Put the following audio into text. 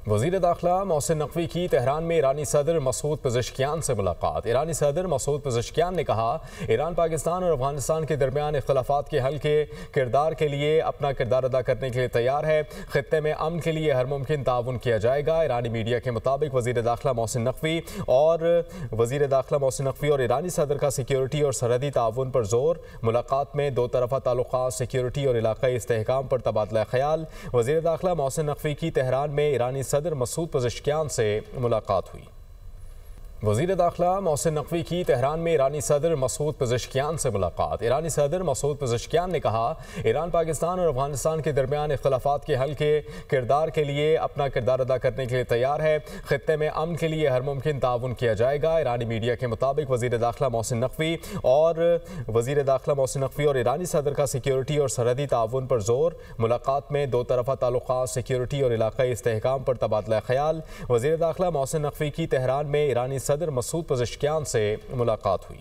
वज़ीर दाखिला मोहसिन नकवी की तेहरान में ईरानी सदर मसूद पेज़ेश्कियान से मुलाकात। ईरानी सदर मसूद पेज़ेश्कियान ने कहा, ईरान पाकिस्तान और अफगानिस्तान के दरमियान इख्तिलाफ़ात के हल के किरदार के लिए अपना किरदार अदा करने के लिए तैयार है। खित्ते में अमन के लिए हर मुमकिन ताउन किया जाएगा। ईरानी मीडिया के मुताबिक वज़ीर दाखिला मोहसिन नकवी और ईरानी सदर का सिक्योरिटी और सरहदी ताउन पर जोर। मुलाकात में दो तरफ़ा ताल्लुकात, सिक्योरिटी और इलाक़ाई इस्तेहकाम पर तबादला ख्याल। वज़ीर दाखिला मोहसिन नकवी की तेहरान में ईरानी सदर मसूद पेज़ेश्कियान से मुलाकात हुई। वज़ीर दाखिला मोहसिन नकवी की तेहरान में ईरानी सदर मसूद पेज़ेश्कियान से मुलाकात। ईरानी सदर मसूद पेज़ेश्कियान ने कहा, ईरान पाकिस्तान और अफगानिस्तान के दरमियान इख्तिलाफ़ात के हल के किरदार के लिए अपना किरदार अदा करने के लिए तैयार है। खित्ते में अमन के लिए हर मुमकिन ताउन किया जाएगा। ईरानी मीडिया के मुताबिक वज़ीर दाखिला मोहसिन नकवी और ईरानी सदर का सिक्योरिटी और सरहदी ताउन पर जोर। मुलाकात में दो तरफ़ा ताल्लुकात, सिक्योरिटी और इलाक़ाई इस्तेहकाम पर तबादला ख्याल। वज़ीर दाखिला मोहसिन नकवी की तेहरान में ईरानी सदर मसूद पेज़ेश्कियान से मुलाकात हुई।